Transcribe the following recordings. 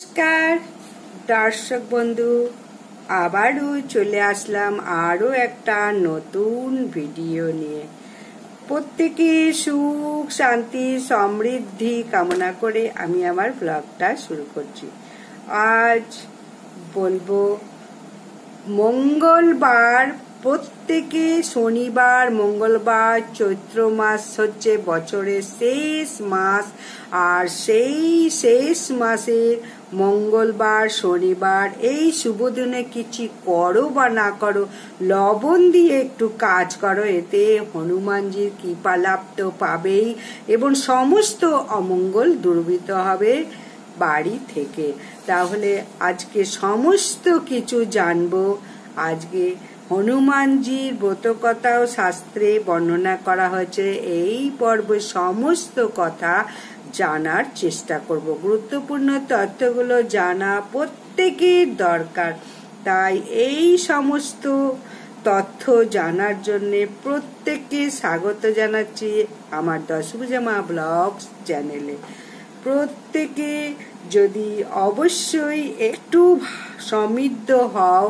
নমস্কার দর্শক বন্ধু, আবারও চলে আসলাম আরও একটা নতুন ভিডিও নিয়ে। প্রত্যেকে সুখ শান্তি সমৃদ্ধি কামনা করে আমি আমার ব্লগটা শুরু করছি। আজ বলবো মঙ্গলবার, প্রত্যেকে শনিবার মঙ্গলবার, চৈত্র মাস হচ্ছে বছরের শেষ মাস, আর সেই শেষ মাসের মঙ্গলবার শনিবার এই শুভ দিনে কিছু করো বা না করো, লবণ দিয়ে একটু কাজ করো, এতে হনুমানজির কৃপা লাভ তো পাবেই এবং সমস্ত অমঙ্গল দূরীভূত হবে বাড়ি থেকে। তাহলে আজকে সমস্ত কিছু জানবো। আজকে হনুমানজির ব্রতকথা ও শাস্ত্রে বর্ণনা করা হয়েছে, এই পর্বে সমস্ত কথা জানার চেষ্টা করব। গুরুত্বপূর্ণ তথ্যগুলো জানা প্রত্যেকের দরকার, তাই এই সমস্ত তথ্য জানার জন্যে প্রত্যেককে স্বাগত জানাচ্ছি আমার দশভুজা মা ব্লগস চ্যানেলে। প্রত্যেকে যদি অবশ্যই একটু সমৃদ্ধ হও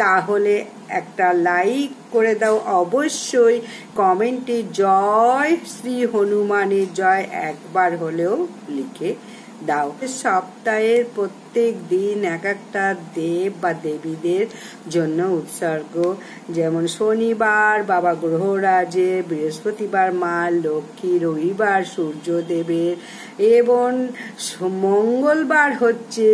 তাহলে একটা লাইক করে দাও, অবশ্যই কমেন্টে জয় শ্রী হনুমানের জয় একবার হলেও লিখে দাও। সপ্তাহের প্রত্যেক দিন এক একটা দেব বা দেবীদের জন্য উৎসর্গ, যেমন শনিবার বাবা গ্রহরাজের, বৃহস্পতিবার মা লক্ষ্মী, রবিবার সূর্যদেবের এবং মঙ্গলবার হচ্ছে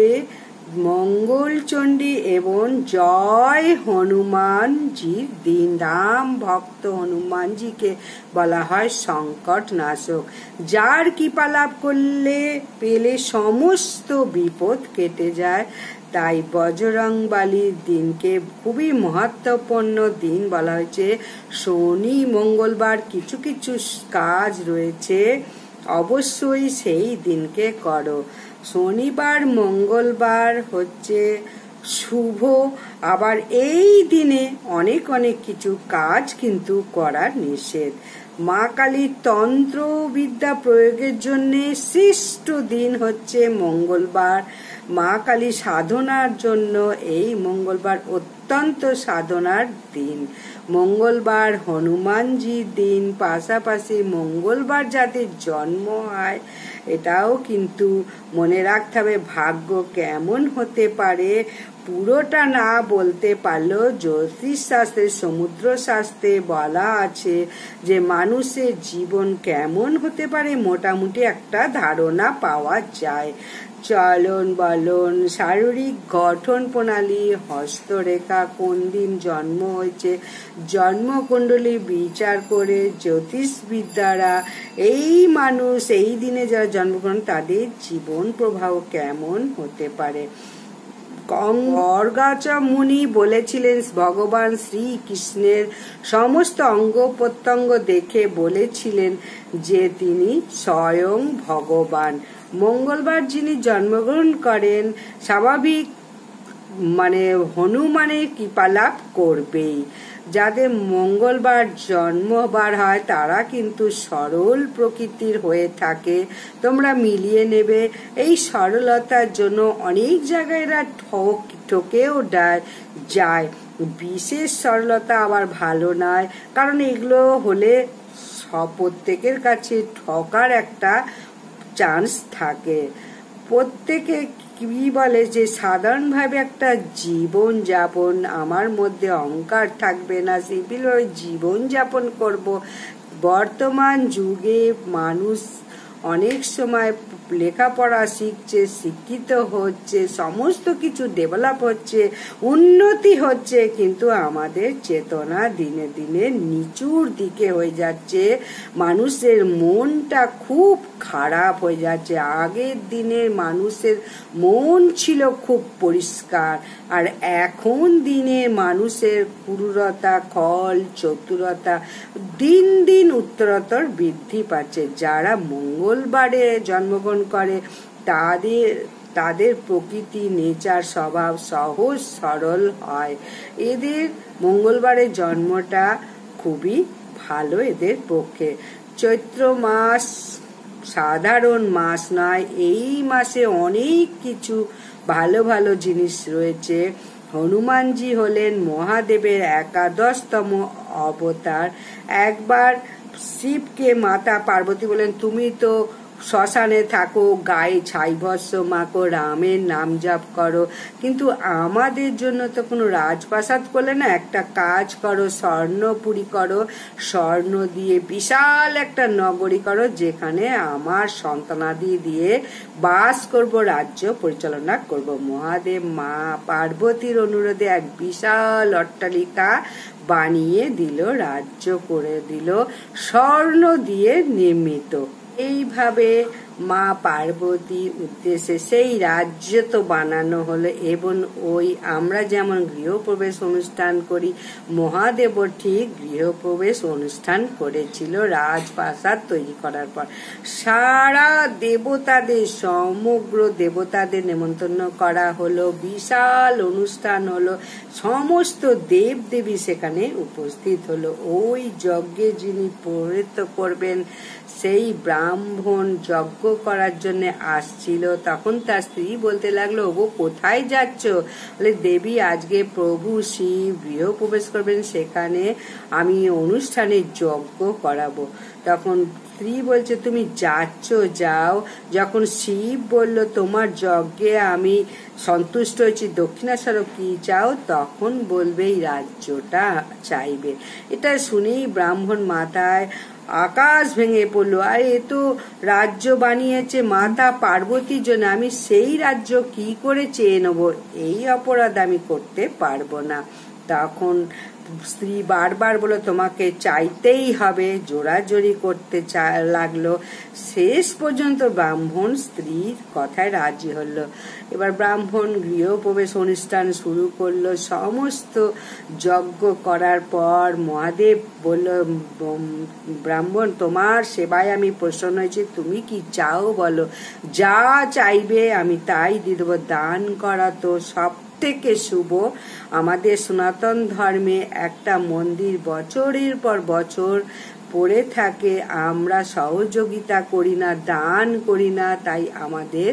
মঙ্গলচণ্ডী এবং জয় হনুমানজির দিন। রাম ভক্ত হনুমানজিকে বলা হয় সংকট নাশক, যার কৃপা লাভ করলে পেলে সমস্ত বিপদ কেটে যায়। তাই বজরংবলীর দিনকে খুবই মহত্বপূর্ণ দিন বলা হয়েছে। শনি মঙ্গলবার কিছু কিছু কাজ রয়েছে, অবশ্যই সেই দিনকে করো। শনিবার মঙ্গলবার হচ্ছে শুভ, আবার এই দিনে অনেক অনেক কিছু কাজ কিন্তু করা নিষেধ। মা কালীর তন্ত্র বিদ্যা প্রয়োগের জন্য শ্রেষ্ঠ দিন হচ্ছে মঙ্গলবার। মা কালী সাধনার জন্য এই মঙ্গলবার অত্যন্ত সাধনার দিন। মঙ্গলবার হনুমানজির দিন, পাশাপাশি মঙ্গলবার যাদের জন্ম হয় এটাও কিন্তু মনে রাখতে হবে। ভাগ্য কেমন হতে পারে পুরোটা না বলতে পারলেও জ্যোতিষ শাস্ত্রে, সমুদ্র শাস্ত্রে বলা আছে যে মানুষের জীবন কেমন হতে পারে মোটামুটি একটা ধারণা পাওয়া যায়। চলন বলন, শারীরিক গঠন প্রণালী, হস্তরেখা, কোন দিন জন্ম হয়েছে, জন্মকুণ্ডলী বিচার করে জ্যোতিষবিদ্যারা এই মানুষ এই দিনে যারা জন্মগ্রহণ তাদের জীবন প্রবাহ কেমন হতে পারে। গর্গাচ মুনি বলেছিলেন ভগবান শ্রীকৃষ্ণের সমস্ত অঙ্গ প্রত্যঙ্গ দেখে বলেছিলেন যে তিনি স্বয়ং ভগবান। মঙ্গলবার যিনি জন্মগ্রহণ করেন স্বাভাবিক হনুমানের কৃপা লাভ করবেই। যাদের মঙ্গলবার জন্মবার হয় তারা কিন্তু সরল প্রকৃতির হয়ে থাকে, তোমরা মিলিয়ে নেবে। এই সরলতার জন্য অনেক জায়গায় এরা ঠকেও যায়। বিশেষ সরলতা আবার ভালো নয়, কারণ এগুলো হলে প্রত্যেকের কাছে ঠকার একটা চান্স থাকে। প্রত্যেকে কি বলে যে সাধারণভাবে একটা জীবন যাপন, আমার মধ্যে অহংকার থাকবে না, সিভিলভাবে জীবন যাপন করব। বর্তমান যুগে মানুষ অনেক সময় লেখাপড়া শিখছে, শিক্ষিত হচ্ছে, সমস্ত কিছু ডেভেলপ হচ্ছে, উন্নতি হচ্ছে, কিন্তু আমাদের চেতনা দিনে দিনে নিচুর দিকে হয়ে যাচ্ছে। মানুষের মনটা খুব খারাপ হয়ে যাচ্ছে। আগের দিনের মানুষের মন ছিল খুব পরিষ্কার, আর এখন দিনের মানুষের ক্রূরতা, খল, চতুরতা দিন দিন উত্তরোত্তর বৃদ্ধি পাচ্ছে। যারা মঙ্গলবারে জন্মগ্রহণ করে তাদের প্রকৃতি, নেচার, স্বভাব সহজ সরল হয়। এদের মঙ্গলবারের জন্মটা খুবই ভালো এদের পক্ষে। চৈত্র মাস সাধারণ মাস নয়, এই মাসে অনেক কিছু ভালো ভালো জিনিস রয়েছে। হনুমানজি হলেন মহাদেবের ১১তম অবতার। একবার শিবকে মাতা পার্বতী বলেন, তুমি তো শ্মশানে থাকো, গায়ে ছাই ভস্ম মাখো, রামের নাম জপ করো, কিন্তু আমাদের জন্য তো কোনো রাজপ্রাসাদ করলে না, একটা কাজ করো, স্বর্ণপুরী করো, স্বর্ণ দিয়ে বিশাল একটা নগরী করো, যেখানে আমার সন্তানাদি দিয়ে বাস করব, রাজ্য পরিচালনা করব। মহাদেব মা পার্বতীর অনুরোধে এক বিশাল অট্টালিকা বানিয়ে দিল, রাজ্য করে দিল, স্বর্ণ দিয়ে নির্মিত। এইভাবে মা পার্বতীর উদ্দেশ্যে সেই রাজ্য তো বানানো হলো, এবং ওই আমরা যেমন গৃহপ্রবেশ অনুষ্ঠান করি, মহাদেবও ঠিক গৃহপ্রবেশ অনুষ্ঠান করেছিল রাজপ্রাসাদ তৈরি করার পর। সারা দেবতাদের, সমগ্র দেবতাদের নেমন্তন্ন করা হলো, বিশাল অনুষ্ঠান হলো, সমস্ত দেব দেবী সেখানে উপস্থিত হলো। ওই যজ্ঞে যিনি পৌরোহিত্য করবেন সেই ব্রাহ্মণ যজ্ঞ করার জন্য আসছিল। তখন তার স্ত্রী বলতে লাগলো, ওগো কোথায় যাচ্ছ? বলে, দেবী আজকে প্রভু শিব গৃহপ্রবেশ করবেন, সেখানে আমি অনুষ্ঠানে যজ্ঞ করাবো। তখন স্ত্রী বলছে, তুমি যাচ্ছ যাও, যখন শিব বলল তোমার যজ্ঞে আমি সন্তুষ্ট হয়েছি, দক্ষিণাস্বরূপ কি চাও, তখন বলবে এই রাজ্যটা চাইবে। এটা শুনেই ব্রাহ্মণ মাথায় আকাশ ভেঙে পড়লো, আর এ তো রাজ্য বানিয়েছে মাতা পার্বতীর জন্য, আমি সেই রাজ্য কি করে চেয়ে নেব, এই অপরাধ আমি করতে পারবো না। তখন স্ত্রী বারবার বলল, তোমাকে চাইতেই হবে, জোরাজোরি করতে লাগলো। শেষ পর্যন্ত ব্রাহ্মণ স্ত্রীর কথায় রাজি হলো। এবার ব্রাহ্মণ গৃহপ্রবেশ অনুষ্ঠান শুরু করলো। সমস্ত যজ্ঞ করার পর মহাদেব বলল, ব্রাহ্মণ তোমার সেবায় আমি প্রসন্ন হয়েছি, তুমি কি চাও বলো, যা চাইবে আমি তাই দিয়ে দেবো। দান করা তো সব থেকে শুভ। আমাদের সনাতন ধর্মে একটা মন্দির বছরের পর বছর পড়ে থাকে, আমরা সহযোগিতা করি না, দান করি না, তাই আমাদের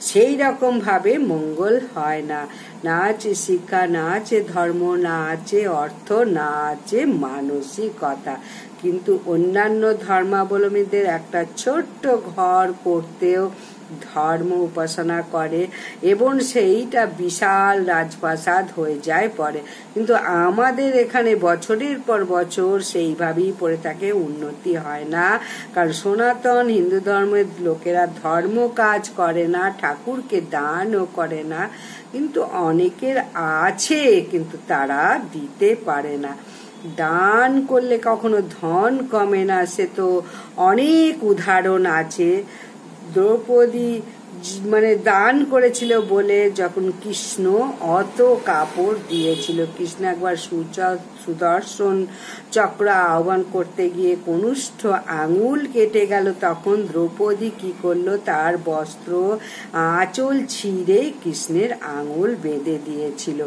সেই রকম ভাবে মঙ্গল হয় না। না আছে শিক্ষা, না আছে ধর্ম, না আছে অর্থ, না আছে মানসিকতা। কিন্তু অন্যান্য ধর্মাবলম্বীদের একটা ছোট্ট ঘর করতেও ধর্ম উপাসনা করে, এবং সেইটা বিশাল রাজপ্রাসাদ হয়ে যায় পরে। কিন্তু আমাদের এখানে বছরের পর বছর সেইভাবেই পড়ে থাকে, উন্নতি হয় না। কারণ সনাতন হিন্দু ধর্মের লোকেরা ধর্ম কাজ করে না, ঠাকুরকে দানও করে না, কিন্তু অনেকের আছে, কিন্তু তারা দিতে পারে না। দান করলে কখনো ধন কমে না, সে তো অনেক উদাহরণ আছে। দ্রৌপদী মানে দান করেছিল বলে যখন কৃষ্ণ অত কাপড় দিয়েছিল, কৃষ্ণ একবার সুদর্শন চক্র আহ্বান করতে গিয়ে কনিষ্ঠ আঙুল কেটে গেল, তখন দ্রৌপদী কি করলো, তার বস্ত্র আঁচল ছিঁড়ে কৃষ্ণের আঙুল বেঁধে দিয়েছিল।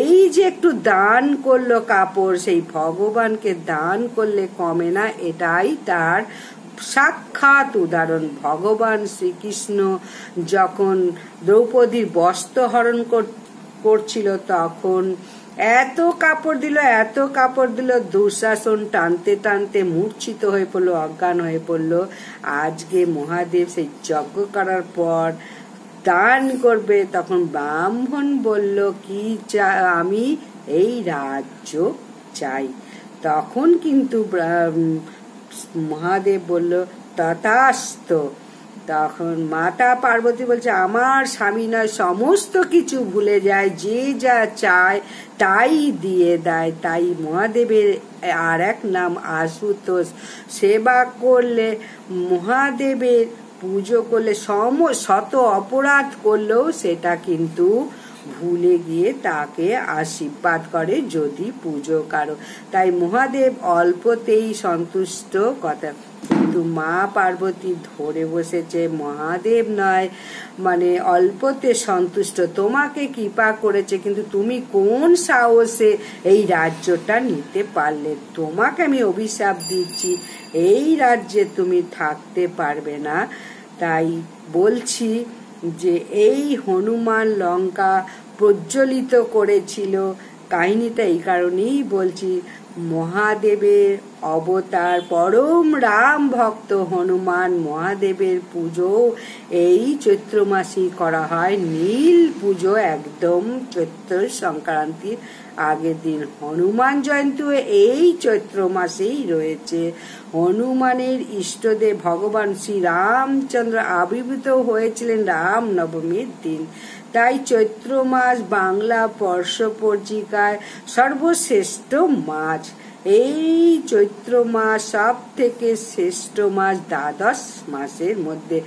এই যে একটু দান করলো কাপড়, সেই ভগবানকে দান করলে কমে না, এটাই তার সাক্ষাৎ উদাহরণ। ভগবান শ্রীকৃষ্ণ যখন দ্রৌপদীর বস্ত্র হরণ করছিল, তখন এত কাপড় দিল, দুঃশাসন টানতে টানতে মূর্ছিত হয়ে পড়লো, অজ্ঞান হয়ে পড়লো। আজকে মহাদেব সেই যজ্ঞ করার পর দান করবে, তখন ব্রাহ্মণ বলল, কি আমি এই রাজ্য চাই। তখন কিন্তু মহাদেব বলল, তথাস্তু। তখন মাতা পার্বতী বলছে, আমার স্বামী নয়, সমস্ত কিছু ভুলে যায়, যে যা চায় তাই দিয়ে দেয়। তাই মহাদেবের আর এক নাম আশুতোষ। সেবা করলে, মহাদেবের পুজো করলে, শত অপরাধ করলেও সেটা কিন্তু ভুলে গিয়ে তাকে আশীর্বাদ করে যদি পুজো করো। তাই মহাদেব অল্পতেই সন্তুষ্ট কথা। কিন্তু মা পার্বতী ধরে বসেছে, মহাদেব নয় মানে অল্পতে সন্তুষ্ট, তোমাকে কৃপা করেছে, কিন্তু তুমি কোন সাহসে এই রাজ্যটা নিতে পারলে? তোমাকে আমি অভিশাপ দিচ্ছি, এই রাজ্যে তুমি থাকতে পারবে না। তাই বলছি যে এই হনুমান লঙ্কা প্রজ্বলিত করেছিল। কাহিনীটা এই কারণেই বলছি, মহাদেবের অবতার পরম রাম ভক্ত হনুমান মহাদেবের পুজো এই চৈত্র মাসেই করা হয়। নীল পুজো একদম চৈত্র সংক্রান্তির আগের দিন। হনুমান জয়ন্তী এই চৈত্র মাসেই রয়েছে। হনুমানের ইষ্টদেব ভগবান শ্রী রামচন্দ্র আবির্ভূত হয়েছিলেন রাম নবমীর দিন। তাই চৈত্র মাস বাংলা বর্ষ পঞ্জিকায় সর্বশ্রেষ্ঠ মাস। এই চৈত্র মাস সব থেকে শ্রেষ্ঠ মাস, দ্বাদশ মাসের মধ্যে।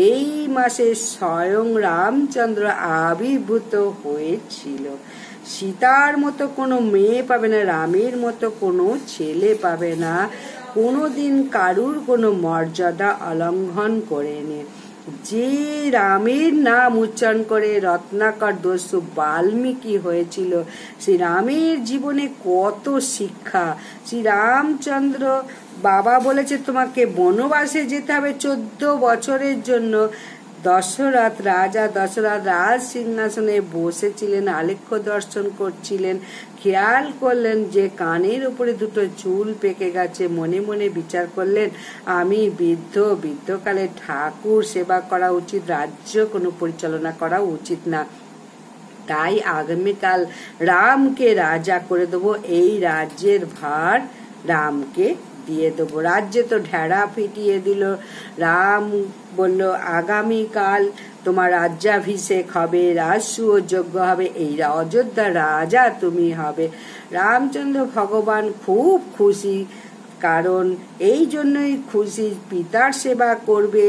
এই মাসে স্বয়ং রামচন্দ্র আবির্ভূত হয়েছিল। সীতার মতো কোনো মেয়ে পাবে না, রামের মতো কোনো ছেলে পাবে না, কোনোদিন কারুর কোনো মর্যাদা অলঙ্ঘন করেনি। যে রামের নাম উচ্চারণ করে রত্নাকর দস্যু বাল্মীকি হয়েছিল, শ্রী রামের জীবনে কত শিক্ষা। শ্রী রামচন্দ্র বাবা বলেছে তোমাকে বনবাসে যেতে হবে 14 বছরের জন্য। রাজা দশরথ রাজ সিংহাসনে বসেছিলেন, আলেখ্য দর্শন করছিলেন। খেয়াল করলেন যে কানের উপরে দুটো চুল পেকে গেছে। মনে মনে বিচার করলেন, আমি বৃদ্ধকালে ঠাকুর সেবা করা উচিত, রাজ্য কোনো পরিচালনা করা উচিত না। তাই আগামীকাল রামকে রাজা করে দেবো, এই রাজ্যের ভার রামকে দিয়ে দেবো। রাজ্যে তো ঢেড়া ফিটিয়ে দিল। রাম বলল, আগামীকাল তোমার রাজ্যাভিষেক হবে, রাজসূয় যজ্ঞ হবে, এই অযোধ্যার রাজা তুমি হবে। রামচন্দ্র ভগবান খুব খুশি, কারণ এই জন্যই খুশি, পিতার সেবা করবে,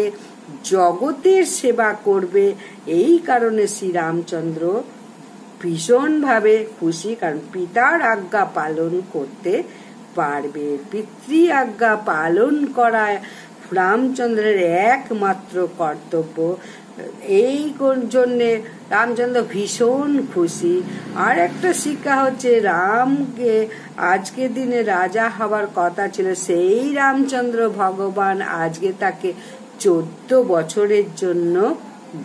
জগতের সেবা করবে। এই কারণে শ্রী রামচন্দ্র ভীষণভাবে খুশি, কারণ পিতার আজ্ঞা পালন করতে পারবে। পিতৃ আজ্ঞা পালন করা রামচন্দ্রের একমাত্র কর্তব্য। এই জন্যে রামচন্দ্র ভীষণ খুশি। আর একটা শিক্ষা হচ্ছে, রামকে আজকের দিনে রাজা হবার কথা ছিল, সেই রামচন্দ্র ভগবান আজকে তাকে 14 বছরের জন্য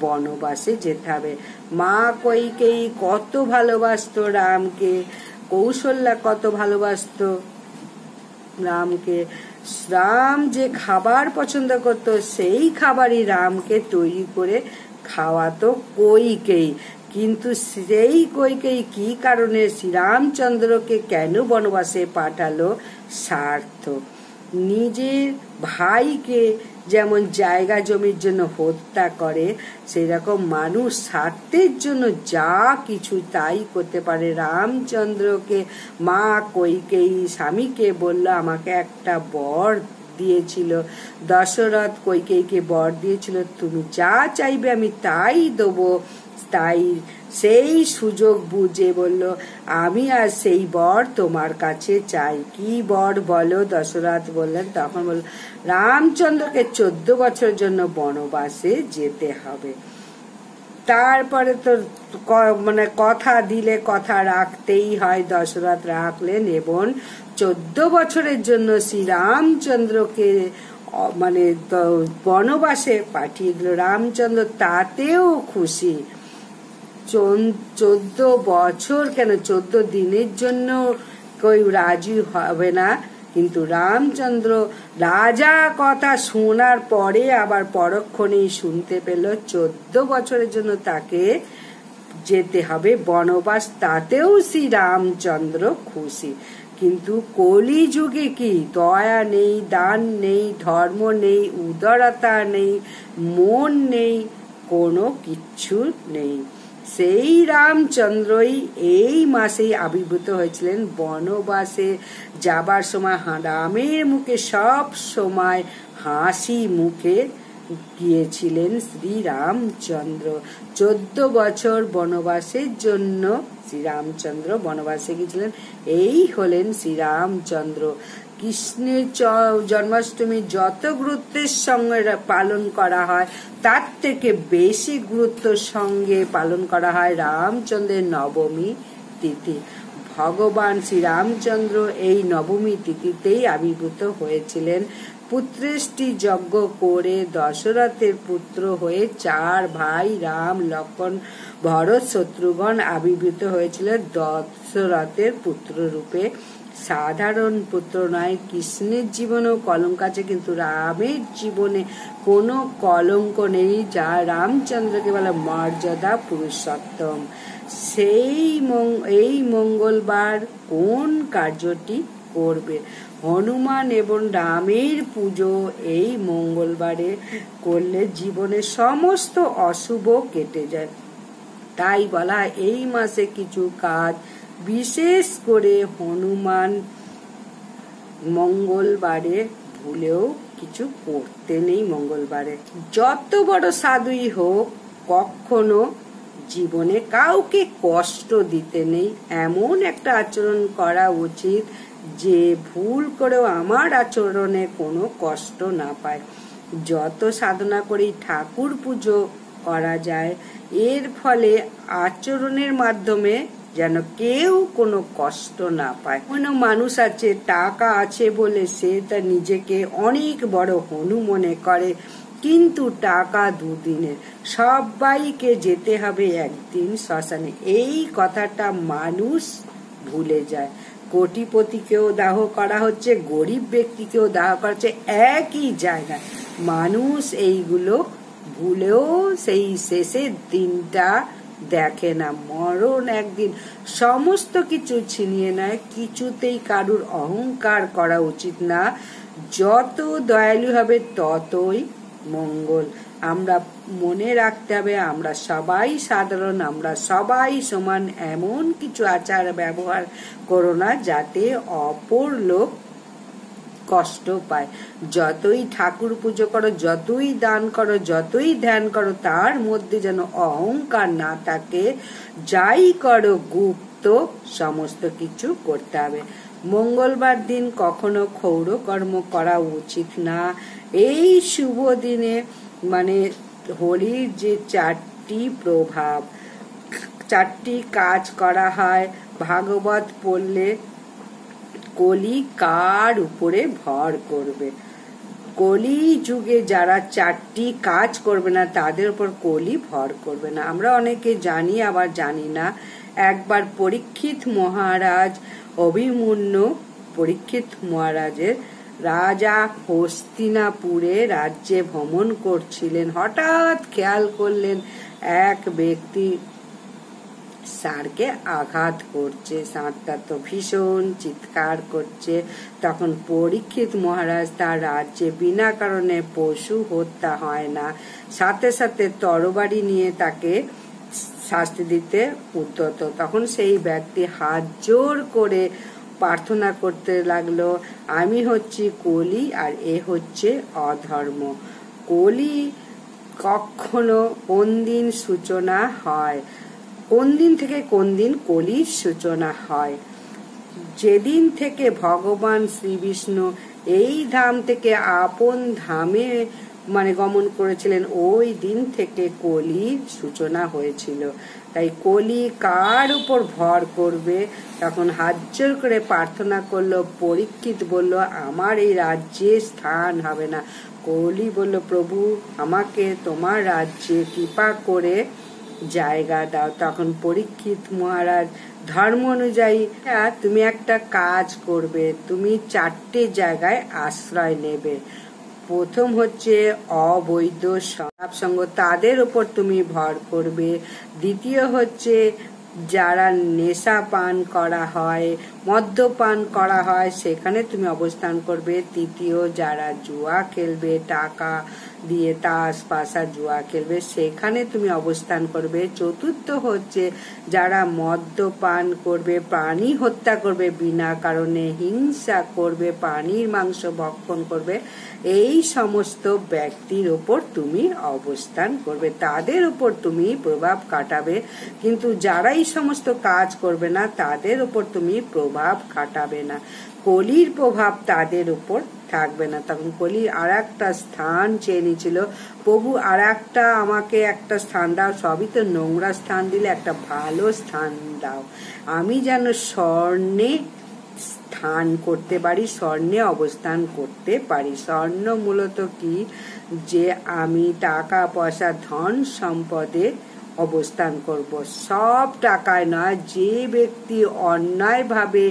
বনবাসে যেতে হবে। মা কৈকেয়ী কত ভালোবাসতো রামকে, কৌশল্যা কত ভালোবাসতো রামকে। রাম যে খাবার পছন্দ করত, সেই খাবারই রামকে তৈরি করে খাওয়াতো কৈকেয়ী। কিন্তু সেই কৈকেয়ী কি কারণে শ্রীরামচন্দ্রকে কেন বনবাসে পাঠালো? স্বার্থ। নিজের ভাইকে যেমন জায়গা জমির জন্য হত্যা করে, সেরকম মানুষ স্বার্থের জন্য যা কিছু তাই করতে পারে। রামচন্দ্রকে মা কৈকেয়ী স্বামীকে বলল, আমাকে একটা বর দিয়েছিল, দশরথ কৈকেয়ীকে বর দিয়েছিল, তুমি যা চাইবে আমি তাই দেবো। তাই সেই সুযোগ বুঝে বলল, আমি আর সেই বর তোমার কাছে চাই। কি বর বলো? দশরথ বললেন। তখন বলল, রামচন্দ্রকে 14 বছরের জন্য বনবাসে যেতে হবে। তারপরে তো কথা দিলে কথা রাখতেই হয়। দশরথ রাখলেন এবং 14 বছরের জন্য শ্রী রামচন্দ্রকে বনবাসে পাঠিয়ে দিল। রামচন্দ্র তাতেও খুশি। 14 বছর কেন, 14 দিনের জন্য কেউ রাজি হবে না। কিন্তু রামচন্দ্র রাজা কথা শোনার পরে আবার পরক্ষণেই শুনতে পেল 14 বছরের জন্য তাকে যেতে হবে বনবাস। তাতেও শ্রী রামচন্দ্র খুশি। কিন্তু কলিযুগে কি দয়া নেই, দান নেই, ধর্ম নেই, উদারতা নেই, মন নেই, কোনো কিচ্ছু নেই। সেই রামচন্দ্রই এই মাসেই আবির্ভূত হয়েছিলেন। বনবাসে যাবার সময় রামের মুখে সব সময় হাসি মুখে গিয়েছিলেন শ্রী রামচন্দ্র। 14 বছর বনবাসের জন্য শ্রীরামচন্দ্র বনবাসে গিয়েছিলেন। এই হলেন শ্রীরামচন্দ্র। কৃষ্ণের জন্মাষ্টমী যত গুরুত্বের সঙ্গে পালন করা হয়, তার থেকে বেশি গুরুত্বের সঙ্গে পালন করা হয় রামচন্দ্রের নবমী তিথি। ভগবান শ্রীরামচন্দ্র এই নবমী তিথিতেই আবির্ভূত হয়েছিলেন। পুত্রেষ্টি যজ্ঞ করে দশরথের পুত্র হয়ে 4 ভাই রাম, লক্ষ্মণ, ভরত, শত্রুঘ্ন আবির্ভূত হয়েছিল দশরথের পুত্র রূপে। সাধারণ পুত্র নয়, কৃষ্ণের জীবনেও কলঙ্ক আছে, কিন্তু রামের জীবনে কোনো কলঙ্ক নেই, যা রামচন্দ্রকে বলা মর্যাদা পুরুষোত্তম। এই মঙ্গলবার কোন কার্যটি করবে? হনুমান এবং রামের পুজো এই মঙ্গলবারে করলে জীবনের সমস্ত অশুভ কেটে যায়। তাই বলা হয় এই মাসে কিছু কাজ বিশেষ করে হনুমান মঙ্গলবারে ভুলেও কিছু করতে নেই। মঙ্গলবারে যত বড় সাধুই হোক, কখনো জীবনে কাউকে কষ্ট দিতে নেই, এমন একটা আচরণ করা উচিত যে ভুল করেও আমার আচরণে কোনো কষ্ট না পায়। যত সাধনা করেই ঠাকুর পুজো করা যায়, এর ফলে আচরণের মাধ্যমে যেন কেউ কোনো কষ্ট না পায়। কোনো মানুষ আছে, টাকা আছে বলে সে তার নিজেকে অনেক বড় হনু মনে করে, কিন্তু টাকা দুদিনের, সবাইকে যেতে হবে একদিন শ্মশানে। এই কথাটা মানুষ ভুলে যায়। কোটিপতিকেও দাহ করা হচ্ছে, গরিব ব্যক্তিকেও দাহ করা হচ্ছে একই জায়গায়। মানুষ এইগুলো ভুলেও সেই শেষের দিনটা দেখে না। মরণ একদিন সমস্ত কিছু ছিনিয়ে নেয়, কিছুতেই কারুর অহংকার করা উচিত না। যত দয়ালু হবে ততই মঙ্গল। আমরা মনে রাখতে হবে আমরা সবাই সাধারণ, আমরা সবাই সমান। এমন কিছু আচার ব্যবহার করো না যাতে অপর লোক কষ্ট পায়। যতই ঠাকুর পুজো করো, যতই দান করো, যতই ধ্যান করো, তার মধ্যে যেন অহংকার না থাকে। যাই করো গুপ্ত সমস্ত কিছু করতে হবে। মঙ্গলবার দিন কখনো ক্ষৌর কর্ম করা উচিত না। এই শুভ দিনে মানে হোলির যে 4টি প্রভাব, 4টি কাজ করা হয়। ভাগবত পড়লে কলি কার উপরে ভর করবে? কলি যুগে যারা 4টি কাজ করবে না তাদের উপর কলি ভর করবে না। আমরা অনেকে জানি আবার জানি না। একবার পরীক্ষিত মহারাজ অভিমন্যু, পরীক্ষিত মহারাজের রাজা হস্তিনাপুরে রাজ্যে ভ্রমণ করছিলেন। হঠাৎ খেয়াল করলেন এক ব্যক্তি ষাঁড়কে আঘাত করছে। ষাঁড়টা তো ভীষণ চিৎকার করছে। তখন পরীক্ষিত মহারাজ তার রাজ্যে বিনা কারণে পশু হত্যা হয় না, সাথে সাথে তরবারি নিয়ে তাকে শাস্তি দিতে উদ্যত। তখন সেই ব্যক্তি হাত জোর করে প্রার্থনা করতে লাগলো, আমি হচ্ছি কলি আর এ হচ্ছে অধর্ম। কলি কখনো কোন দিন সূচনা হয়, কোন দিন থেকে কোন দিন কলির সূচনা হয়? যেদিন থেকে ভগবান শ্রীবিষ্ণু এই ধাম থেকে আপন ধামে গমন করেছিলেন, ওই দিন থেকে কলির সূচনা হয়েছিল। তাই কলি কার উপর ভর করবে? তখন হাত জোর করে প্রার্থনা করলো। পরীক্ষিত বলল, আমার এই রাজ্যে স্থান হবে না। কলি বলল, প্রভু আমাকে তোমার রাজ্যে কৃপা করে জায়গা দাও। তখন পরীক্ষিত মহারাজ ধর্ম অনুযায়ী, তুমি একটা কাজ করবে, তুমি 4টে জায়গায় আশ্রয় নেবে। প্রথম হচ্ছে অবৈধ সঙ্গ, তাদের উপর তুমি ভর করবে। দ্বিতীয় হচ্ছে যারা নেশা পান করা হয়, মদ্যপান করা হয়, সেখানে তুমি অবস্থান করবে। তৃতীয় যারা জুয়া খেলবে, টাকা দিয়ে তাস পাশা জুয়া খেলবে, সেখানে তুমি অবস্থান করবে। চতুর্থ হচ্ছে যারা মদ্যপান করবে, প্রাণী হত্যা করবে, বিনা কারণে হিংসা করবে, প্রাণীর মাংস ভক্ষণ করবে, এই সমস্ত ব্যক্তির ওপর তুমি অবস্থান করবে, তাদের উপর তুমি প্রভাব খাটাবে। কিন্তু যারা এই সমস্ত কাজ করবে না তাদের উপর তুমি প্রভাব খাটাবে না। কলির প্রভাব তাদের উপর থাকবে না। তখন কলি আর একটা স্থান চেয়ে নিয়েছিল, প্রভু আর আমাকে একটা স্থান দাও, সবই তো নোংরা স্থান দিলে, একটা ভালো স্থান দাও, আমি যেন স্বর্ণে ধান করতে পারি, স্বর্ণে অবস্থান করতে পারি। স্বর্ণ মূলত কি, যে আমি টাকা পয়সা ধন সম্পদে অবস্থান করব। সব টাকায় নয়, যে ব্যক্তি অন্যায়ভাবে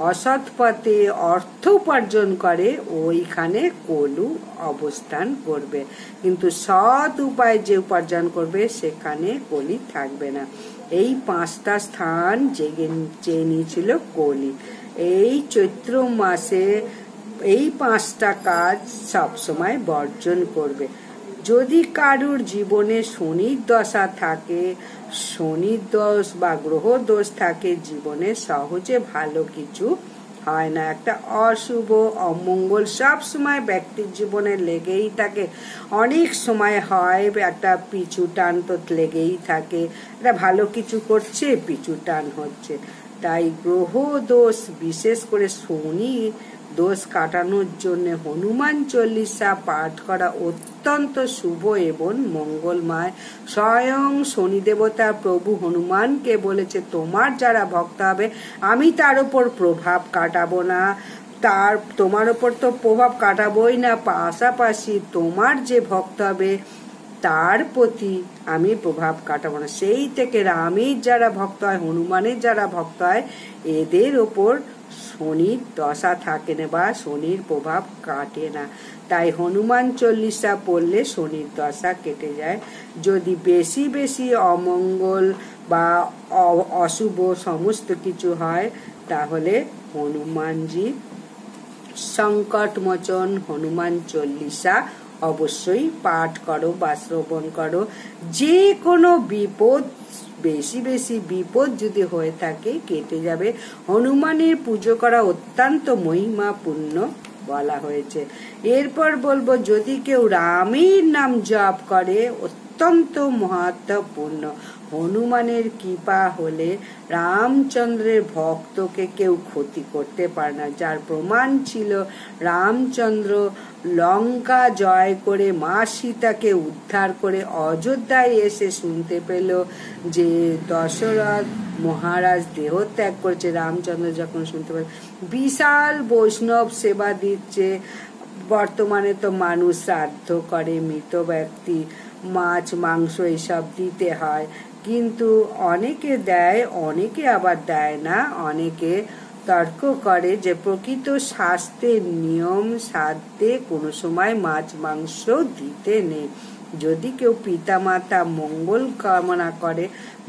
অসৎ পথে অর্থ উপার্জন করে ওইখানে কলু অবস্থান করবে, কিন্তু সৎ উপায় যে উপার্জন করবে সেখানে কলি থাকবে না। এই 5টা স্থান চেয়ে নিয়েছিল কলি। এই চৈত্র মাসে এই 5টা কাজ সবসময় বর্জন করবে। যদি কারুর জীবনে শনির দশা থাকে, শনির দোষ বা গ্রহ দোষ থাকে, জীবনে সহজে ভালো কিছু হয় না। একটা অশুভ অমঙ্গল সব সময় ব্যক্তির জীবনে লেগেই থাকে। অনেক সময় হয় একটা পিছু টান তো লেগেই থাকে, একটা ভালো কিছু করছে পিছু টান হচ্ছে। তাই গ্রহ দোষ, বিশেষ করে শনি দোষ কাটানোর জন্য হনুমান চল্লিশা পাঠ করা অত্যন্ত শুভ এবং মঙ্গলময়। স্বয়ং শনি দেবতা প্রভু হনুমানকে বলেছে, তোমার যারা ভক্ত হবে আমি তার উপর প্রভাব কাটাবো না, তোমার উপর তো প্রভাব কাটাবোই না, পাশাপাশি তোমার যে ভক্ত হবে তার প্রতি আমি প্রভাব কাটাবো না। সেই থেকে রামের যারা ভক্ত হয়, হনুমানের যারা ভক্ত হয়, এদের ওপর শনির দশা থাকে না বা শনির প্রভাব কাটে না। তাই হনুমান চল্লিশা পড়লে শনির দশা কেটে যায়। যদি বেশি বেশি অমঙ্গল বা অশুভ সমস্ত কিছু হয়, তাহলে হনুমানজি সংকট মোচন হনুমান চল্লিশা অবশ্যই পাঠ করো বা শ্রবণ করো। যে কোনো বিপদ, বেশি বেশি বিপদ যদি হয়ে থাকে কেটে যাবে। হনুমানের পুজো করা অত্যন্ত মহিমাপূর্ণ বলা হয়েছে। এরপর বলবো, যদি কেউ রামের নাম জপ করে অত্যন্ত মহত্বপূর্ণ। হনুমানের কৃপা হলে রামচন্দ্রের ভক্তকে কেউ ক্ষতি করতে পারে না, যার প্রমাণ ছিল রামচন্দ্র লঙ্কা জয় করে মা সীতাকে উদ্ধার করে অযোধ্যায় এসে শুনতে পেল যে দশরথ মহারাজ দেহত্যাগ করেছে। রামচন্দ্র যখন শুনতে পেল, বিশাল বৈষ্ণব সেবা দিচ্ছে। বর্তমানে তো মানুষ শ্রাদ্ধ করে, মৃত ব্যক্তি মাছ মাংস এসব দিতে হয়, কিন্তু অনেকে দেয়, অনেকে আবার দেয় না। অনেকে তর্ক করে যে প্রকৃত শাস্ত্রের নিয়ম সাধ্যে কোনো সময় মাছ মাংস দিতে নেই। যদি কেউ পিতামাতা মঙ্গল কামনা করে,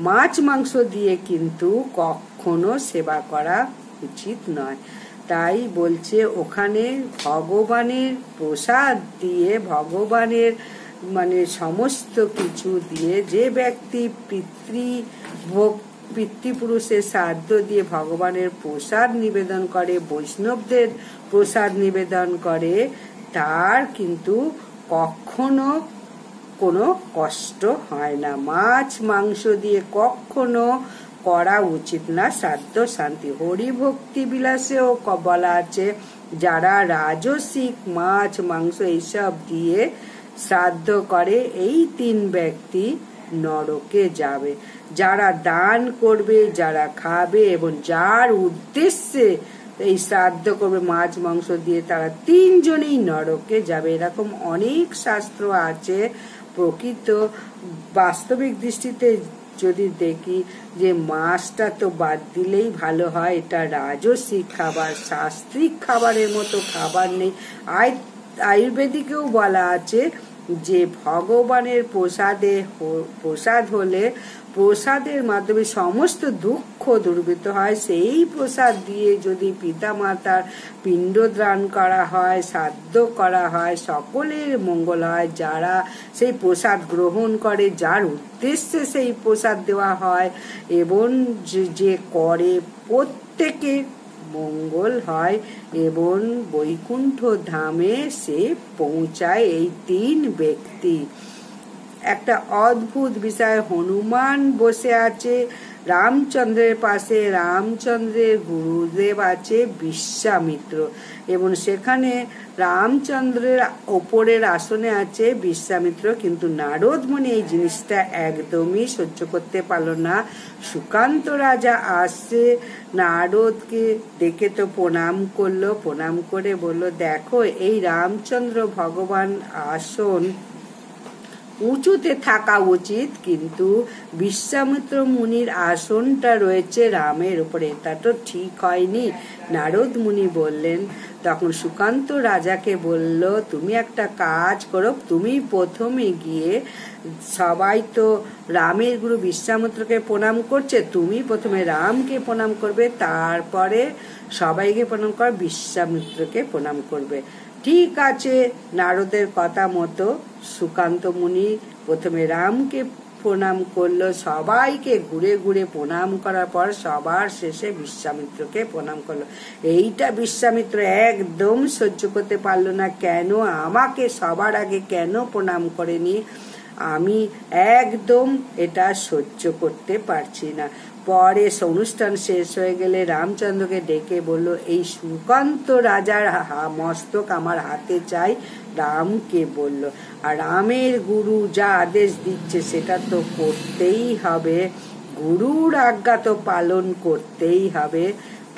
মাছ মাংস দিয়ে কিন্তু কখনো সেবা করা উচিত নয়। তাই বলছে ওখানে ভগবানের প্রসাদ দিয়ে, ভগবানের সমস্ত কিছু দিয়ে, যে ব্যক্তি পিতৃপুরুষের শ্রাদ্ধ দিয়ে ভগবানের প্রসাদ নিবেদন করে, বৈষ্ণবদের প্রসাদ নিবেদন করে, তার কিন্তু কখনো কোনো কষ্ট হয় না। মাছ মাংস দিয়ে কখনো করা উচিত না শ্রাদ্ধ শান্তি। হরিভক্তি বিলাসেও বলা আছে, যারা রাজসিক মাছ মাংস এইসব দিয়ে শ্রাদ্ধ করে, এই 3 ব্যক্তি নরকে যাবে। যারা দান করবে, যারা খাবে এবং যার উদ্দেশ্যে এই শ্রাদ্ধ করবে মাছ মাংস দিয়ে, তারা 3 জনেই নরকে যাবে। এরকম অনেক শাস্ত্র আছে। প্রকৃত বাস্তবিক দৃষ্টিতে যদি দেখি যে মাছটা তো বাদ দিলেই ভালো হয়, এটা রাজসিক খাবার, শাস্ত্রিক খাবারের মতো খাবার নেই। আয়ুর্বেদিকেও বলা আছে যে ভগবানের প্রসাদ হলে প্রসাদের মাধ্যমে সমস্ত দুঃখ দূরীভূত হয়। সেই প্রসাদ দিয়ে যদি পিতামাতার পিণ্ডদান করা হয়, শ্রাদ্ধ করা হয়, সকলের মঙ্গল হয়। যারা সেই প্রসাদ গ্রহণ করে, যার উদ্দেশ্যে সেই প্রসাদ দেওয়া হয় এবং যে করে, প্রত্যেকের মঙ্গল হয় এবং বৈকুণ্ঠ ধামে সে পৌঁছায়। এই 3 ব্যক্তি। একটা অদ্ভুত বিষয়, হনুমান বসে আছে রামচন্দ্রের পাশে রামচন্দ্রের গুরুদেব আছে বিশ্বামিত্র, এবং সেখানে রামচন্দ্রের ওপরের আসনে আছে বিশ্বামিত্র। কিন্তু নারদ মুনি এই জিনিসটা একদমই সহ্য করতে পারল না। সুকান্ত রাজা আসছে, নারদকে দেখে তো প্রণাম করলো, প্রণাম করে বলল, দেখো এই রামচন্দ্র ভগবান আসন উঁচুতে থাকা উচিত, কিন্তু বিশ্বামিত্র মুনির আসনটা রয়েছে রামের উপরে, এটা তো ঠিক হয়নি। নারদ মুনি বললেন, তখন সুকান্ত রাজাকে বলল, তুমি একটা কাজ করো, তুমি প্রথমে গিয়ে, সবাই তো রামের গুরু বিশ্বামিত্রকে প্রণাম করছে, তুমি প্রথমে রামকে প্রণাম করবে, তারপরে সবাইকে প্রণাম কর, বিশ্বামিত্রকে প্রণাম করবে। ঠিক আছে, নারদের কথা মতো সুকান্ত মুনি প্রথমে রামকে প্রণাম করলো, সবাইকে ঘুরে ঘুরে প্রণাম করার পর সবার শেষে বিশ্বামিত্রকে প্রণাম করলো। এইটা বিশ্বামিত্র একদম সহ্য করতে পারলো না, কেন আমাকে সবার আগে কেন প্রণাম করেনি, আমি একদম এটা সহ্য করতে পারছি না। পরে অনুষ্ঠান শেষ হয়ে গেলে রামচন্দ্রকে ডেকে বলল, এই সুকান্ত রাজার মস্তক আমার হাতে চাই। রামকে বলল, আর রামের গুরু যা আদেশ দিচ্ছে সেটা তো করতেই হবে, গুরুর আজ্ঞা তো পালন করতেই হবে।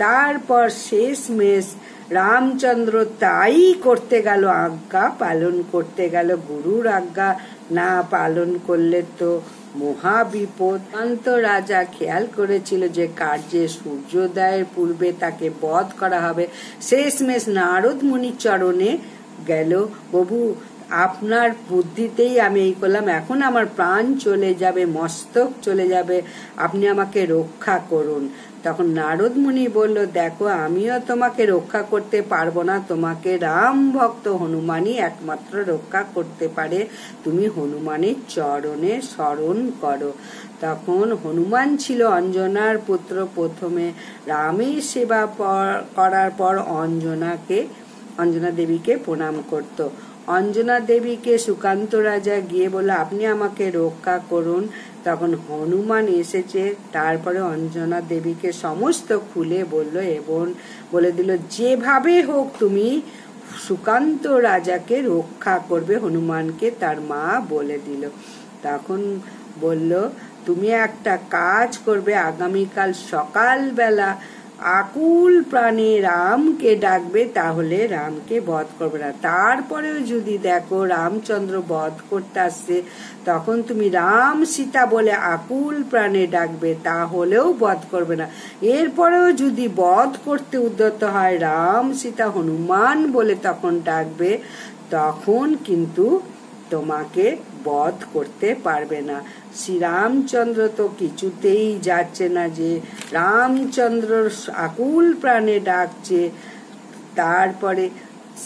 তারপর শেষমেশ রামচন্দ্র তাই করতে গেল, আজ্ঞা পালন করতে গেল। গুরুর আজ্ঞা না পালন করলে তো মহাবিপদ। সুকান্ত রাজা খেয়াল করেছিল যে কার্যে সূর্যোদয়ের পূর্বে তাকে বধ করা হবে। শেষমেশ নারদ মুনির চরণে গেল, প্রভু আপনার বুদ্ধিতেই আমি এই করলাম, এখন আমার প্রাণ চলে যাবে, মস্তক চলে যাবে, আপনি আমাকে রক্ষা করুন। তখন নারদ মুনি বলল, দেখো আমিও তোমাকে রক্ষা করতে পারবো না, তোমাকে রাম ভক্ত হনুমানই একমাত্র রক্ষা করতে পারে, তুমি হনুমানের চরণে শরণ করো। তখন হনুমান ছিল অঞ্জনার পুত্র, প্রথমে রামের সেবা করার পর অঞ্জনা দেবীকে প্রণাম করত। অঞ্জনা দেবীকে সুকান্ত রাজা গিয়ে বলল, আপনি আমাকে রক্ষা করুন। তখন হনুমান এসেছে, তারপরে অঞ্জনা দেবীকে সমস্ত খুলে বলল এবং বলে দিল, যেভাবে হোক তুমি সুকান্ত রাজাকে রক্ষা করবে। হনুমানকে তার মা বলে দিল। তখন বলল, তুমি একটা কাজ করবে, আগামীকাল সকালবেলা আকুল প্রাণে রামকে ডাকবে, তাহলে রামকে বধ করবে না। তারপরেও যদি দেখো রামচন্দ্র বধ করতে আসছে, তখন তুমি রাম সীতা বলে আকুল প্রাণে ডাকবে, তাহলেও বধ করবে না। এরপরেও যদি বধ করতে উদ্যত হয়, রাম সীতা হনুমান বলে তখন ডাকবে, তখন কিন্তু তোমাকে বধ করতে পারবে না। শ্রীরামচন্দ্র তো কিছুতেই যাচ্ছে না, যে রামচন্দ্র আকুল প্রাণে ডাকছে। তারপরে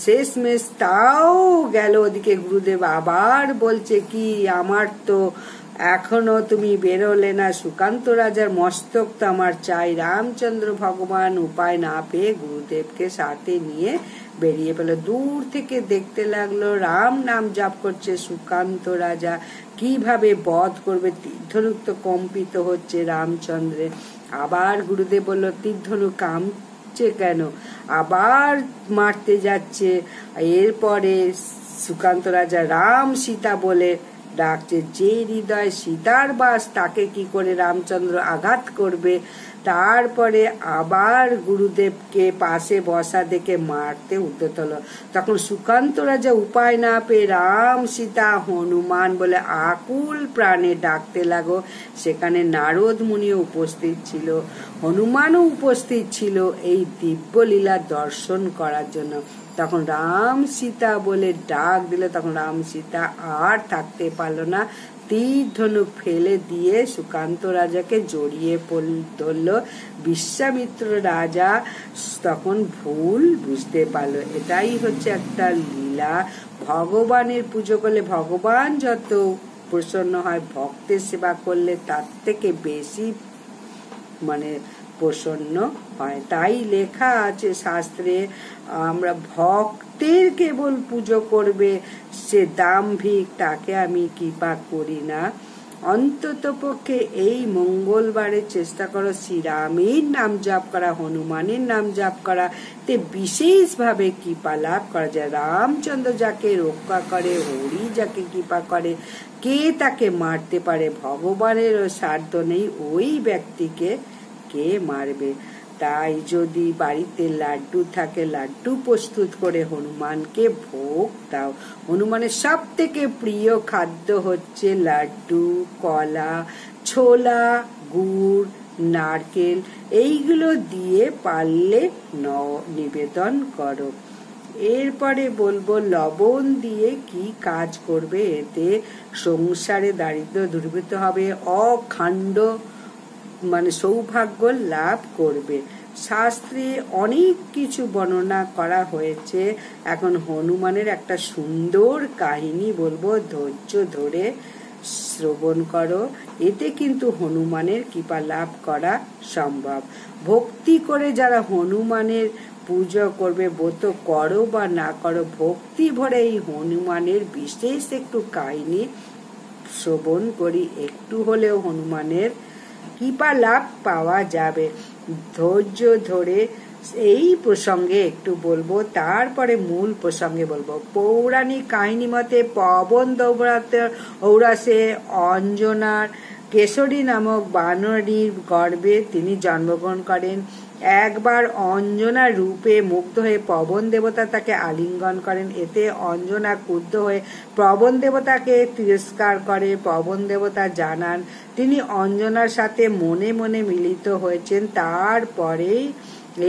শেষমেশ তাও গেল ওদিকে, গুরুদেব আবার বলছে কি, আমার তো এখনো তুমি বেরোলে না, সুকান্ত রাজার মস্তক তো আমার চাই। রামচন্দ্র ভগবান উপায় না পেয়ে গুরুদেবকে সাথে নিয়ে বেরিয়ে পেল। দূর থেকে দেখতে লাগলো রাম নাম জাপ করছে সুকান্ত রাজা, কিভাবে বধ করবে। তীর্ধনুক তো কম্পিত হচ্ছে রামচন্দ্রের। আবার গুরুদেব বলল, তীর্ধনুক কাঁপছে কেন, আবার মারতে যাচ্ছে। এরপরে সুকান্ত রাজা রাম সীতা বলে ডাকছে, যে হৃদয় সীতার বাস তাকে কি করে রামচন্দ্র আঘাত করবে। তারপরে আবার গুরুদেবকে পাশে বসা দেখে মারতে উদ্যত হলো। তখন সুকান্ত রাজা উপায় না পেয়ে রাম সীতা হনুমান বলে আকুল প্রাণে ডাকতে লাগো। সেখানে নারদ মুনিও উপস্থিত ছিল, হনুমানও উপস্থিত ছিল এই দিব্যলীলা দর্শন করার জন্য। তখন রাম সীতা বলে ডাক দিল, তখন রাম সীতা আর থাকতে পারলো না, তীর ধনুক ফেলে দিয়ে সুকান্ত রাজাকে জড়িয়ে ধরল। বিশ্বামিত্র রাজা তখন ভুল বুঝতে পারলো, এটাই হচ্ছে একটা লীলা। ভগবানের পুজো করলে ভগবান যত প্রসন্ন হয়, ভক্তের সেবা করলে তার থেকে বেশি প্রসন্ন হয়। তাই লেখা আছে শাস্ত্রে, আমরা ভক্তের কেবল পুজো করবে, সে দাম্ভিক, তাকে আমি কৃপা করি না। অন্তত পক্ষে এই মঙ্গলবারে চেষ্টা করো শ্রীরামের নাম জপ করা, হনুমানের নাম জপ করা, তে বিশেষভাবে কৃপা লাভ করা যায়। রামচন্দ্র যাকে রক্ষা করে, হরি যাকে কৃপা করে, কে তাকে মারতে পারে? ভগবানেরও সাধ্য নেই ওই ব্যক্তিকে কে মারবে। তাই যদি বাড়িতে লাড্ডু থাকে, লাড্ডু প্রস্তুত করে হনুমানকে ভোগ দাও। হনুমানের সব থেকে প্রিয় খাদ্য হচ্ছে লাড্ডু, কলা, ছোলা, গুড়, নারকেল, এইগুলো দিয়ে পারলে নিবেদন করো। এরপরে বলবো লবণ দিয়ে কি কাজ করবে। এতে সংসারে দারিদ্র দূরীভূত হবে, অখণ্ড সৌভাগ্য লাভ করবে। শাস্ত্রে অনেক কিছু বর্ণনা করা হয়েছে। এখন হনুমানের একটা সুন্দর কাহিনী বলবো, ধৈর্য ধরে শ্রবণ করো। এতে কিন্তু হনুমানের কৃপা লাভ করা সম্ভব। ভক্তি করে যারা হনুমানের পূজা করবে, ব্রত করো বা না করো, ভক্তি ভরে এই হনুমানের বিশেষ একটু কাহিনী শ্রবণ করি, একটু হলেও হনুমানের কৃপা লাভ পাওয়া যাবে। ধৈর্য ধরে এই প্রসঙ্গে একটু বলবো, তারপরে মূল প্রসঙ্গে বলবো। পৌরাণিক কাহিনী মতে পবন ঔরাসে অঞ্জনার কেশরী নামক বানরীর গর্ভে তিনি জন্মগ্রহণ করেন। একবার অঞ্জনা রূপে মুগ্ধ হয়ে পবন দেবতা তাকে আলিঙ্গন করেন। এতে অঞ্জনা ক্রুদ্ধ হয়ে পবন দেবতাকে তিরস্কার করে। পবন দেবতা জানান তিনি অঞ্জনার সাথে মনে মনে মিলিত হয়েছেন। তারপরেই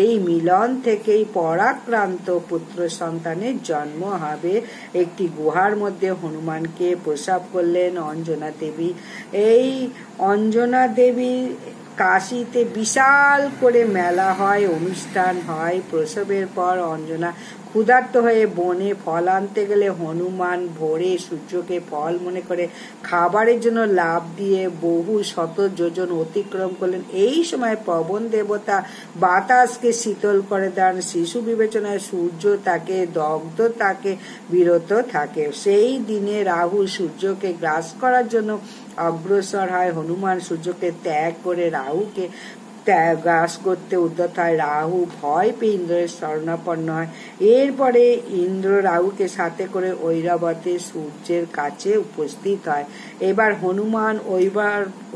এই মিলন থেকেই পরাক্রান্ত পুত্র সন্তানের জন্ম হবে। একটি গুহার মধ্যে হনুমানকে প্রসব করলেন অঞ্জনা দেবী। এই অঞ্জনা দেবী কাশীতে বিশাল করে মেলা হয়, অনুষ্ঠান হয়। প্রসবের পর অঞ্জনা ক্ষুধার্ত হয়ে বনে ফল আনতে গেলে হনুমান ভোরে সূর্যকে ফল মনে করে খাবারের জন্য লাভ দিয়ে বহু শত যোজন অতিক্রম করলেন। এই সময় পবন দেবতা বাতাসকে শীতল করে দেন। শিশু বিবেচনায় সূর্য তাকে দগ্ধ তাকে বিরত থাকে। সেই দিনে রাহু সূর্যকে গ্রাস করার জন্য অগ্রসর হয়। হনুমান সূর্যকে ত্যাগ করে রাহুকে গ্রাস করতে উদ্যত হয়। রাহু ভয় পেয়ে ইন্দ্রের শরণাপন্ন হয়। এরপরে ইন্দ্র রাহুকে সাথে করে ঐরাবতে সূর্যের কাছে উপস্থিত হয়। এবার হনুমান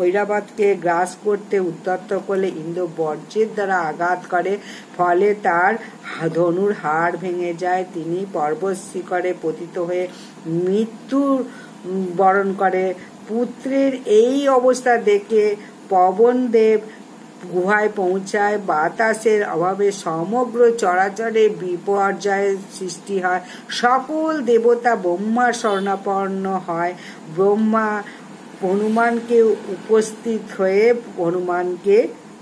ঐরাবতকে গ্রাস করতে উদ্যত করলে ইন্দ্র বজ্রের দ্বারা আঘাত করে। ফলে তার ধনুর হাড় ভেঙে যায়। তিনি পর্বত শিখরে পতিত হয়ে মৃত্যু বরণ করে। পুত্রের এই অবস্থা দেখে পবনদেব গুহায় পৌঁছায়। বাতাসের অভাবে সমগ্র চরাচরে বিপর্যয়ের সৃষ্টি হয়। সকল দেবতা ব্রহ্মার শরণাপন্ন হয়। ব্রহ্মা হনুমানকে উপস্থিত হয়ে হনুমানকে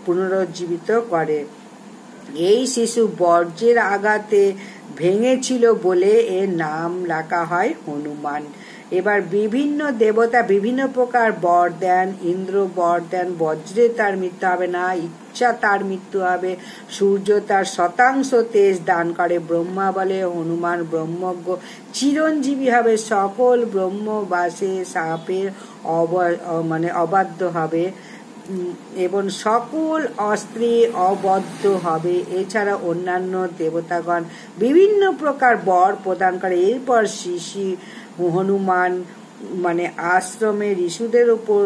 পুনরুজ্জীবিত করে। এই শিশু বজ্রের আঘাতে ভেঙেছিল বলে এর নাম রাখা হয় হনুমান। এবার বিভিন্ন দেবতা বিভিন্ন প্রকার বর দেন। ইন্দ্র বর দেন বজ্রে তার মৃত্যু হবে না, ইচ্ছা তার মৃত্যু হবে। সূর্য তার শতাংশ তেজ দান করে। ব্রহ্মা বলে হনুমান ব্রহ্মজ্ঞ চিরঞ্জীবী হবে। সকল ব্রহ্মবাসে সাপের অবাধ্য হবে এবং সকল অস্ত্রে অবদ্ধ হবে। এছাড়া অন্যান্য দেবতাগণ বিভিন্ন প্রকার বর প্রদান করে। এরপর হনুমান আশ্রমে ঋষিদের উপর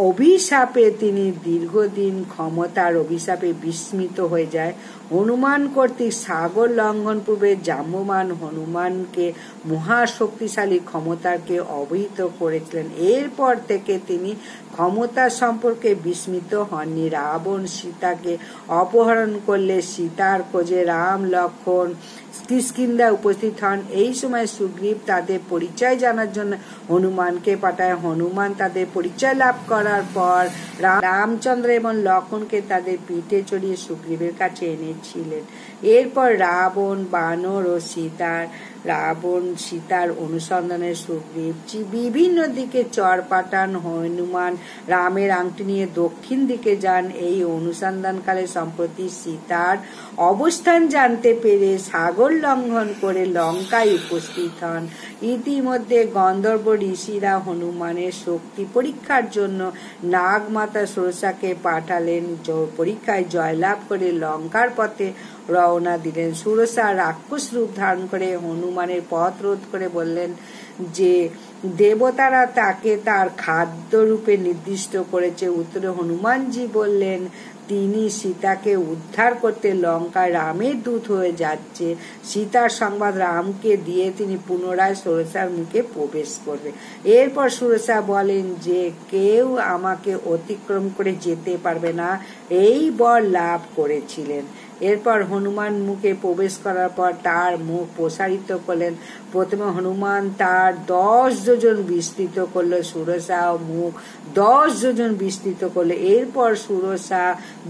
অভিশাপে তিনি দীর্ঘদিন ক্ষমতার অভিশাপে বিস্মিত হয়ে যায়। হনুমান কর্তৃক সাগর লঙ্ঘন পূর্বে জাম্ববান হনুমানকে মহাশক্তিশালী ক্ষমতাকে অবহিত করেছিলেন। এরপর থেকে তিনি ক্ষমতা সম্পর্কে বিস্মিত হননি। রাবণ সীতাকে অপহরণ করলে সীতার খোঁজে রাম লক্ষ্মণ কিষ্কিন্ধা উপস্থিত হন। এই সময় সুগ্রীব তাদের পরিচয় জানার জন্য হনুমানকে পাঠায়। হনুমান তাদের পরিচয় লাভ করার পর রামচন্দ্র এবং লক্ষ্মণকে তাদের পিঠে চড়িয়ে সুগ্রীবের কাছে এনেছিলেন। এরপর রাবণ বানর ও সীতার রাবণ সীতার অনুসন্ধানে সুগ্রীব বিভিন্ন দিকে চর পাঠান। হনুমান রামের আংটি নিয়ে দক্ষিণ দিকে যান। এই অনুসন্ধানকালে সম্প্রতি সীতার অবস্থান জানতে পেরে সাগর লঙ্ঘন করে লঙ্কায় উপস্থিত হন। ইতিমধ্যে গন্ধর্ব ঋষিরা হনুমানের শক্তি পরীক্ষার জন্য নাগমাতা সুরসাকে পাঠালেন। পরীক্ষায় জয়লাভ করে লঙ্কার পথে রওনা দিলেন। সুরসা রাক্ষস রূপ ধারণ করে হনুমানের পথ রোধ করে বললেন যে দেবতারা তাকে তার খাদ্য রূপে নির্দিষ্ট করেছে। উত্তরে হনুমানজি বললেন তিনি সীতাকে উদ্ধার করতে লঙ্কায় রামের দূত হয়ে যাচ্ছে। সীতার সংবাদ রামকে দিয়ে তিনি পুনরায় সুরসার মুখে প্রবেশ করবে। এরপর সুরসা বলেন যে কেউ আমাকে অতিক্রম করে যেতে পারবে না, এই বর লাভ করেছিলেন। এরপর হনুমান মুখে প্রবেশ করার পর তার মুখ প্রসারিত করলেন। প্রথমে হনুমান তার 10 যোজন বিস্তৃত করলো, সুরসা মুখ 10 যোজন বিস্তৃত করলো। এরপর সুরসা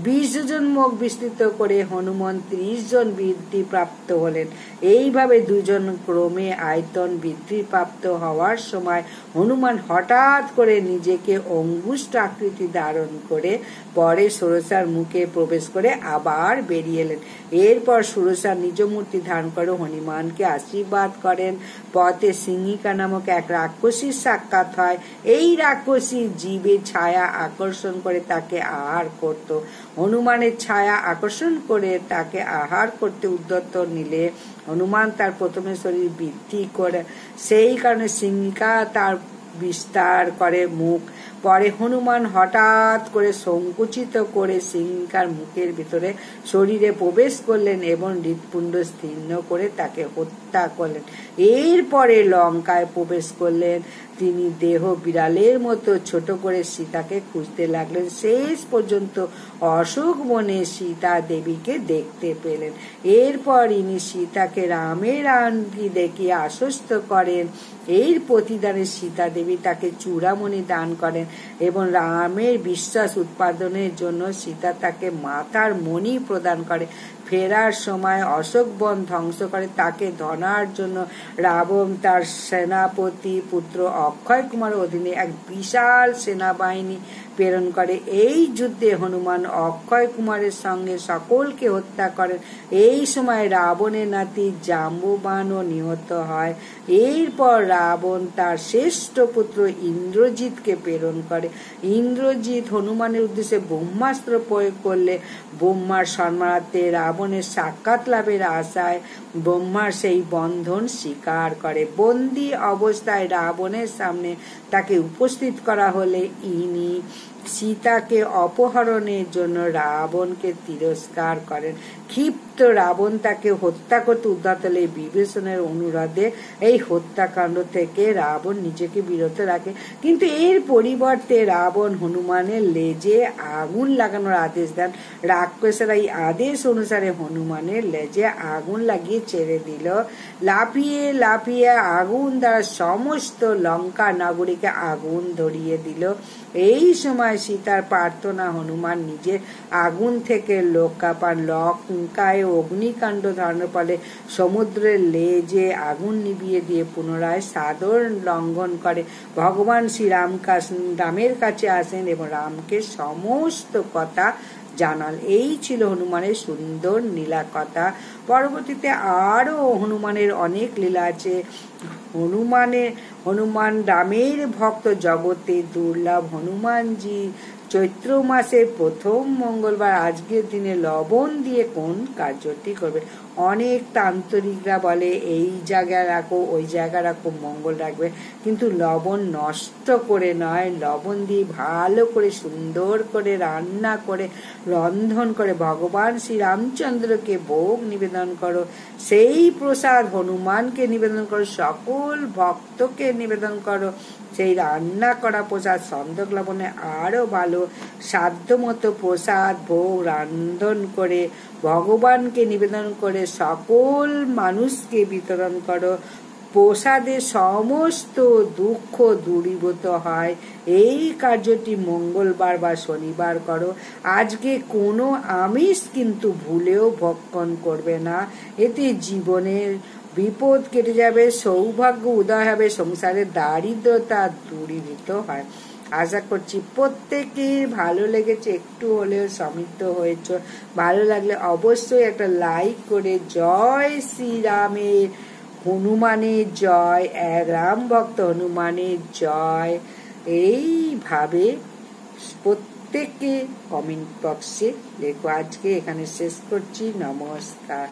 20 যোজন মুখ বিস্তৃত করে হনুমান 30 জন বৃদ্ধি প্রাপ্ত হলেন। এইভাবে দুজন ক্রমে আয়তন বৃদ্ধি প্রাপ্ত হওয়ার সময় হনুমান হঠাৎ করে নিজেকে অঙ্গুষ্ঠ আকৃতি ধারণ করে পরে সুরসার মুখে প্রবেশ করে আবার বেরিয়ে এলেন। এরপর সুরসা নিজ মূর্তি ধারণ করে হনুমানকে আশীর্বাদ করেন। পথে সিংহিকা নামক এক রাক্ষসীর সাক্ষাৎ হয়। এই রাক্ষসী জীবের ছায়া আকর্ষণ করে তাকে আহার করত। হনুমানের ছায়া আকর্ষণ করে তাকে আহার করতে উদ্যত নিলে হনুমান তার প্রথমে শরীর বৃদ্ধি করে, সেই কারণে সিংহিকা তার বিস্তার করে মুখ। পরে হনুমান হঠাৎ করে সংকুচিত করে সিংহিকার মুখের ভিতরে শরীরে প্রবেশ করলেন এবং হৃৎপিণ্ড ছিন্ন করে তাকে হত্যা করলেন। এরপরে লঙ্কায় প্রবেশ করলেন। তিনি দেহ বিড়ালের মতো ছোট করে সীতাকে খুঁজতে লাগলেন। শেষ পর্যন্ত অশোক বনে সীতা দেবীকে দেখতে পেলেন। এরপর ইনি সীতাকে রামের আংটি দেখিয়ে আশ্বস্ত করেন। এর প্রতিদানে সীতা দেবী তাকে চূড়ামণি দান করেন এবং রামের বিশ্বাস উৎপাদনের জন্য সীতা তাকে মাথার মণি প্রদান করে। ফেরার সময় অশোক বন ধ্বংস করে তাকে ধরার জন্য রাবণ তার সেনাপতি পুত্র অক্ষয় কুমারের অধীনে এক বিশাল সেনাবাহিনী প্রেরণ করে। এই যুদ্ধে হনুমান অক্ষয় কুমারের সঙ্গে সকলকে হত্যা করেন। এই সময় রাবণের নাতি জাম্ববানও নিহত হয়। এরপর রাবণ তার শ্রেষ্ঠ পুত্র ইন্দ্রজিৎকে প্রেরণ করে। ইন্দ্রজিৎ হনুমানের উদ্দেশ্যে ব্রহ্মাস্ত্র প্রয়োগ করলে ব্রহ্মার সম্মানার্থে রাবণের সাক্ষাৎ লাভের আশায় ব্রহ্মার সেই বন্ধন স্বীকার করে। বন্দী অবস্থায় রাবণের সামনে তাকে উপস্থিত করা হলে ইনি সীতাকে অপহরণের জন্য রাবণকে তিরস্কার করেন। ক্ষিপ্ত রাবণ তাকে হত্যা করতে উদ্যত হলে বিভীষণের অনুরোধে এই হত্যাকাণ্ড থেকে রাবণ নিজেকে বিরত রাখে। কিন্তু এর পরিবর্তে রাবণ হনুমানের লেজে আগুন লাগানোর আদেশ দেন। রাক্ষসেরা এই আদেশ অনুসারে হনুমানের লেজে আগুন লাগিয়ে ছেড়ে দিল। লাফিয়ে লাফিয়ে আগুন দ্বারা সমস্ত লঙ্কা নগরীকে আগুন ধরিয়ে দিল। এই সময় সীতার প্রার্থনা হনুমান নিজে আগুন থেকে রক্ষা পান। লঙ্কায় অগ্নিকাণ্ড ধারণের ফলে সমুদ্রের লেজে আগুন নিভিয়ে দিয়ে পুনরায় সাদর লঙ্ঘন করে ভগবান রামের কাছে আসেন এবং রামকে সমস্ত কথা জানাল। এই ছিল হনুমানের সুন্দর লীলা কথা। পরবর্তীতে আরো হনুমানের অনেক লীলা আছে। হনুমান রামের ভক্ত জগতে দুর্লভ। হনুমানজি চৈত্র মাসের প্রথম মঙ্গলবার আজকের দিনে লবণ দিয়ে কোন কার্যটি করবে। অনেক তান্ত্রিকরা বলে এই জায়গায় রাখো ওই জায়গায় রাখো মঙ্গল রাখবে, কিন্তু লবণ নষ্ট করে নয়, লবণ দিয়ে ভালো করে সুন্দর করে রান্না করে রন্ধন করে ভগবান শ্রী রামচন্দ্রকে ভোগ নিবেদন করো। সেই প্রসাদ হনুমানকে নিবেদন করো, সকল ভক্তকে নিবেদন করো। সেই রান্না করা প্রসাদ সন্দক লবণে আরো ভালো। সাধ্যমতো প্রসাদ ভোগ রান্ধন করে ভগবানকে নিবেদন করে সকল মানুষকে বিতরণ করো। প্রসাদে সমস্ত দুঃখ দূরীভূত হয়। এই কার্যটি মঙ্গলবার বা শনিবার করো। আজকে কোনো আমিষ কিন্তু ভুলেও ভক্ষণ করবে না। এতে জীবনের বিপদ কেটে যাবে, সৌভাগ্য উদয় হবে, সংসারে দারিদ্রতা দূরীভূত হয়। আশা করছি প্রত্যেকের ভালো লেগেছে, একটু হলেও সমৃদ্ধ হয়েছে। ভালো লাগলে অবশ্যই একটা লাইক করে জয় শ্রীরামের, হনুমানের জয়, এক রাম ভক্ত হনুমানের জয় এইভাবে প্রত্যেকে কমেন্ট বক্সে লেখো। আজকে এখানে শেষ করছি। নমস্কার।